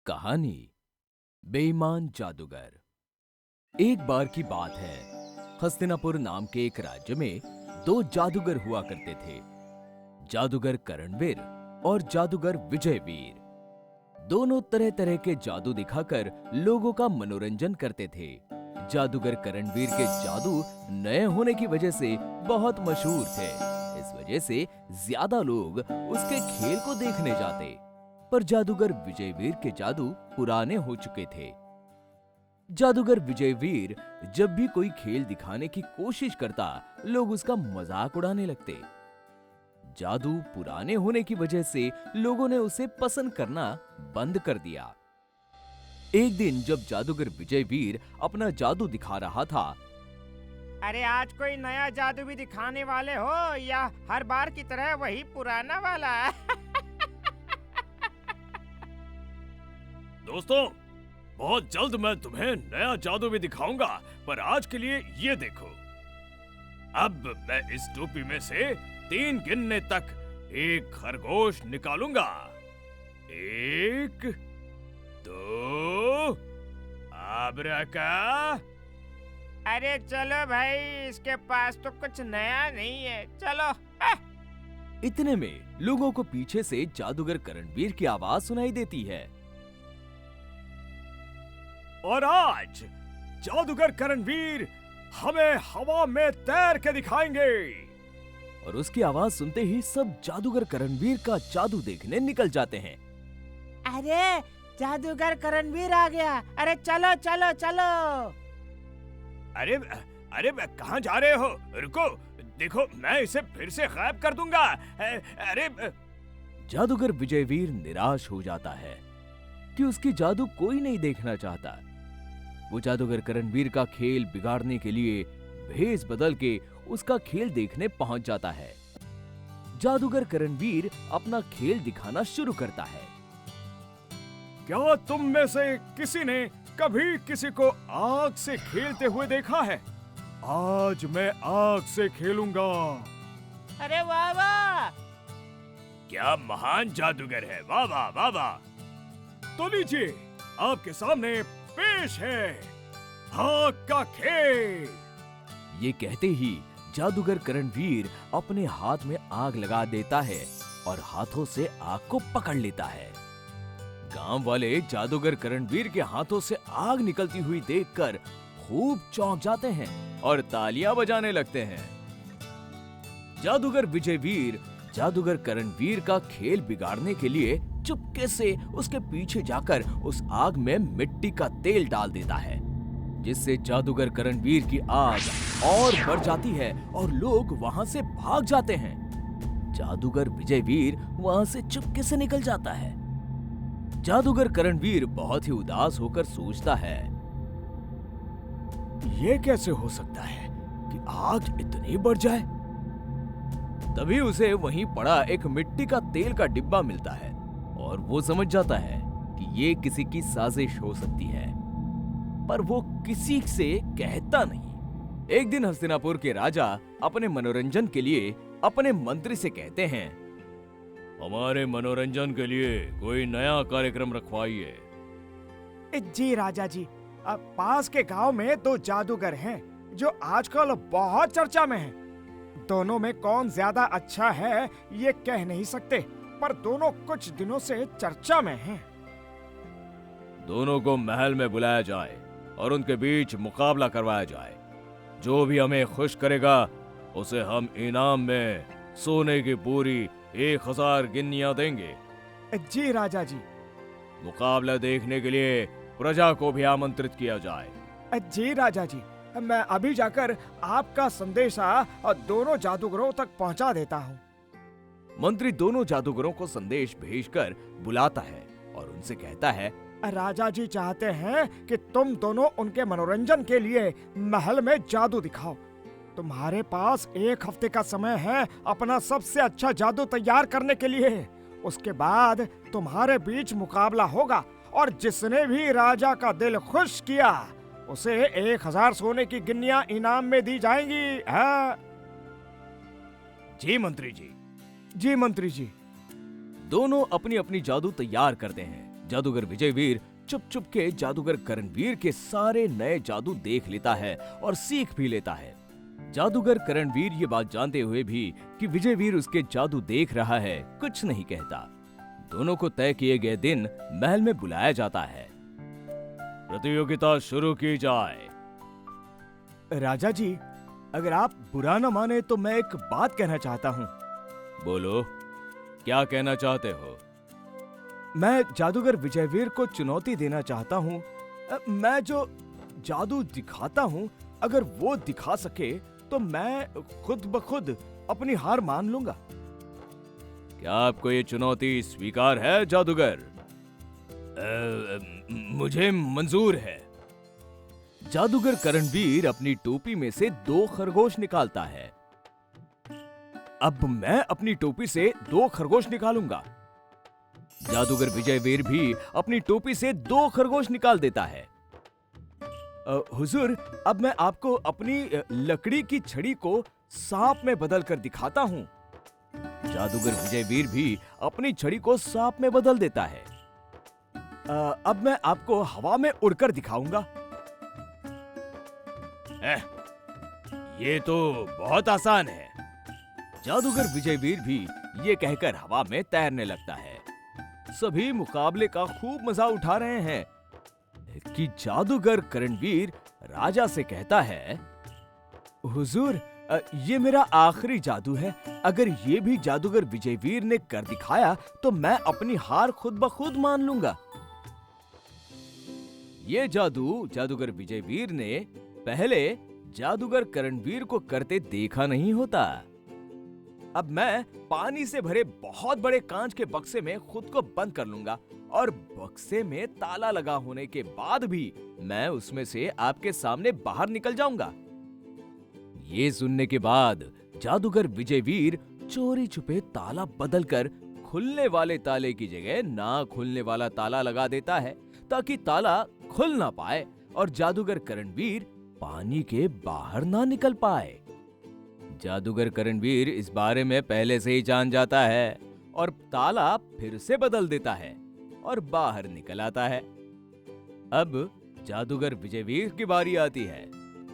कहानी बेईमान जादूगर। एक बार की बात है, हस्तिनापुर नाम के एक राज्य में दो जादूगर हुआ करते थे, जादूगर करणवीर और जादूगर विजयवीर। दोनों तरह तरह के जादू दिखाकर लोगों का मनोरंजन करते थे। जादूगर करणवीर के जादू नए होने की वजह से बहुत मशहूर थे। इस वजह से ज्यादा लोग उसके खेल को देखने जाते। पर जादूगर विजयवीर के जादू पुराने हो चुके थे। जादूगर विजयवीर जब भी कोई खेल दिखाने की कोशिश करता, लोग उसका मजाक उड़ाने लगते। जादू पुराने होने की वजह से लोगों ने उसे पसंद करना बंद कर दिया। एक दिन जब जादूगर विजयवीर अपना जादू दिखा रहा था, अरे आज कोई नया जादू भी दिखाने वाले हो या हर बार की तरह वही पुराना वाला? दोस्तों, बहुत जल्द मैं तुम्हें नया जादू भी दिखाऊंगा, पर आज के लिए ये देखो। अब मैं इस टोपी में से 3 गिनने तक एक खरगोश निकालूंगा। 1, 2, आब्राका। अरे चलो भाई, इसके पास तो कुछ नया नहीं है, चलो। इतने में लोगों को पीछे से जादूगर करणवीर की आवाज सुनाई देती है। और आज जादूगर करणवीर हमें हवा में तैर के दिखाएंगे। और उसकी आवाज सुनते ही सब जादूगर करणवीर का जादू देखने निकल जाते हैं। अरे जादूगर करणवीर आ गया, अरे चलो चलो चलो। अरे अरे कहाँ जा रहे हो? रुको, देखो मैं इसे फिर से गायब कर दूंगा। अरे जादूगर विजयवीर निराश हो जाता है कि उसकी जादू कोई नहीं देखना चाहता। वो जादूगर करणवीर का खेल बिगाड़ने के लिए भेष बदल के उसका खेल देखने पहुंच जाता है। जादूगर करणवीर अपना खेल दिखाना शुरू करता है। क्या तुम में से किसी ने कभी किसी को आग से खेलते हुए देखा है? आज मैं आग से खेलूंगा। अरे वाह वाह, क्या महान जादूगर है! वाह वाह वाह वाह। तो लीजिए, आपके सामने पेश है आग का खेल। ये कहते ही जादूगर करणवीर अपने हाथ में आग लगा देता है और हाथों से आग को पकड़ लेता है। गांव वाले जादूगर करणवीर के हाथों से आग निकलती हुई देखकर खूब चौंक जाते हैं और तालियां बजाने लगते हैं। जादूगर विजयवीर जादूगर करणवीर का खेल बिगाड़ने के लिए चुपके से उसके पीछे जाकर उस आग में मिट्टी का तेल डाल देता है, जिससे जादूगर करणवीर की आग और बढ़ जाती है और लोग वहां से भाग जाते हैं। जादूगर विजयवीर वहां से चुपके से निकल जाता है। जादूगर करणवीर बहुत ही उदास होकर सोचता है, ये कैसे हो सकता है कि आग इतनी बढ़ जाए? तभी उसे वहीं पड़ा एक मिट्टी का तेल का डिब्बा मिलता है और वो समझ जाता है कि ये किसी की साजिश हो सकती है, पर वो किसी से कहता नहीं। एक दिन हस्तिनापुर के राजा अपने मनोरंजन के लिए अपने मंत्री से कहते हैं, हमारे मनोरंजन के लिए कोई नया कार्यक्रम रखवाइए। जी राजा जी, अब पास के गांव में 2 जादूगर हैं जो आजकल बहुत चर्चा में हैं। दोनों में कौन ज्यादा अच्छा है ये कह नहीं सकते, पर दोनों कुछ दिनों से चर्चा में हैं। दोनों को महल में बुलाया जाए और उनके बीच मुकाबला करवाया जाए। जो भी हमें खुश करेगा उसे हम इनाम में सोने की पूरी 1000 गिन्नियां देंगे। जी राजा जी। मुकाबला देखने के लिए प्रजा को भी आमंत्रित किया जाए। जी राजा जी, मैं अभी जाकर आपका संदेशा दोनों जादूगरों तक पहुंचा देता हूँ। मंत्री दोनों जादूगरों को संदेश भेजकर बुलाता है और उनसे कहता है, राजा जी चाहते हैं कि तुम दोनों उनके मनोरंजन के लिए महल में जादू दिखाओ। तुम्हारे पास 1 हफ्ते का समय है अपना सबसे अच्छा जादू तैयार करने के लिए। उसके बाद तुम्हारे बीच मुकाबला होगा और जिसने भी राजा का दिल खुश किया उसे 1000 सोने की गिन्नियां इनाम में दी जाएंगी। हाँ? जी मंत्री जी। जी मंत्री जी। दोनों अपनी अपनी जादू तैयार करते हैं। जादूगर विजयवीर चुप चुप के जादूगर करणवीर के सारे नए जादू देख लेता है और सीख भी लेता है। जादूगर करणवीर ये बात जानते हुए भी कि विजयवीर उसके जादू देख रहा है, कुछ नहीं कहता। दोनों को तय किए गए दिन महल में बुलाया जाता है। प्रतियोगिता शुरू की जाए। राजा जी, अगर आप बुरा न माने तो मैं एक बात कहना चाहता हूँ। बोलो, क्या कहना चाहते हो? मैं जादूगर विजयवीर को चुनौती देना चाहता हूँ। मैं जो जादू दिखाता हूँ, अगर वो दिखा सके तो मैं खुद ब खुद अपनी हार मान लूंगा। क्या आपको ये चुनौती स्वीकार है जादूगर? मुझे मंजूर है। जादूगर करणवीर अपनी टोपी में से 2 खरगोश निकालता है। अब मैं अपनी टोपी से 2 खरगोश निकालूंगा। जादूगर विजयवीर भी अपनी टोपी से 2 खरगोश निकाल देता है। हुजूर, अब मैं आपको अपनी लकड़ी की छड़ी को सांप में बदलकर दिखाता हूँ। जादूगर विजयवीर भी अपनी छड़ी को सांप में बदल देता है। अब मैं आपको हवा में उड़कर दिखाऊंगा। ये तो बहुत आसान है। जादूगर विजयवीर भी ये कहकर हवा में तैरने लगता है। सभी मुकाबले का खूब मजा उठा रहे हैं कि जादूगर करणवीर राजा से कहता है, हुजूर, ये मेरा आखिरी जादू है। अगर ये भी जादूगर विजयवीर ने कर दिखाया तो मैं अपनी हार खुद ब खुद मान लूंगा। ये जादू जादूगर विजयवीर ने पहले जादूगर करणवीर को करते देखा नहीं होता। अब मैं पानी से भरे बहुत बड़े कांच के बक्से में खुद को बंद कर लूंगा और बक्से में ताला लगा होने के बाद भी मैं उसमें से आपके सामने बाहर निकल जाऊंगा। ये सुनने के बाद जादूगर विजयवीर चोरी छुपे ताला बदलकर खुलने वाले ताले की जगह ना खुलने वाला ताला लगा देता है ताकि ताला खुल ना पाए और जादूगर करणवीर पानी के बाहर ना निकल पाए। जादूगर करणवीर इस बारे में पहले से ही जान जाता है और ताला फिर से बदल देता है और बाहर निकल आता है। अब जादूगर विजयवीर की बारी आती है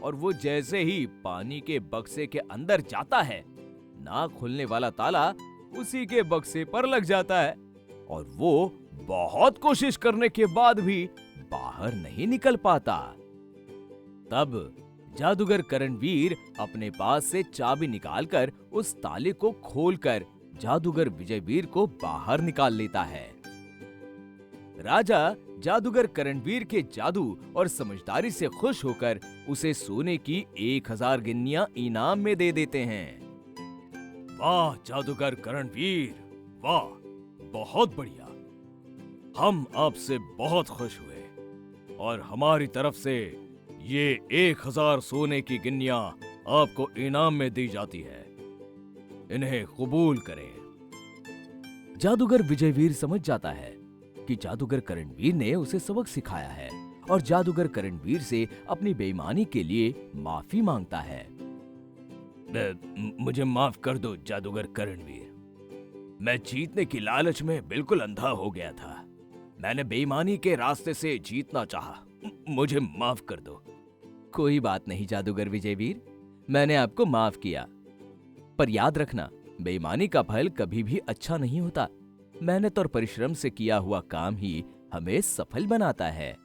और वो जैसे ही पानी के बक्से के अंदर जाता है, ना खुलने वाला ताला उसी के बक्से पर लग जाता है और वो बहुत कोशिश करने के बाद भी बाहर नहीं निकल पाता। तब जादूगर करणवीर अपने पास से चाबी निकालकर उस ताले को खोलकर जादूगर विजयवीर को बाहर निकाल लेता है। राजा जादूगर करणवीर के जादू और समझदारी से खुश होकर उसे सोने की 1000 गिन्नियां इनाम में दे देते हैं। वाह जादूगर करणवीर, वाह, बहुत बढ़िया। हम आपसे बहुत खुश हुए और हमारी तरफ से ये 1000 सोने की गिन्नियां आपको इनाम में दी जाती है। इन्हें कबूल करें। जादूगर विजयवीर समझ जाता है कि जादूगर करणवीर ने उसे सबक सिखाया है और जादूगर करणवीर से अपनी बेईमानी के लिए माफी मांगता है। मुझे माफ कर दो जादूगर करणवीर। मैं जीतने की लालच में बिल्कुल अंधा हो गया था। मैंने बेईमानी के रास्ते से जीतना चाहा। मुझे माफ कर दो। कोई बात नहीं जादूगर विजयवीर, मैंने आपको माफ किया। पर याद रखना, बेईमानी का फल कभी भी अच्छा नहीं होता। मेहनत और परिश्रम से किया हुआ काम ही हमें सफल बनाता है।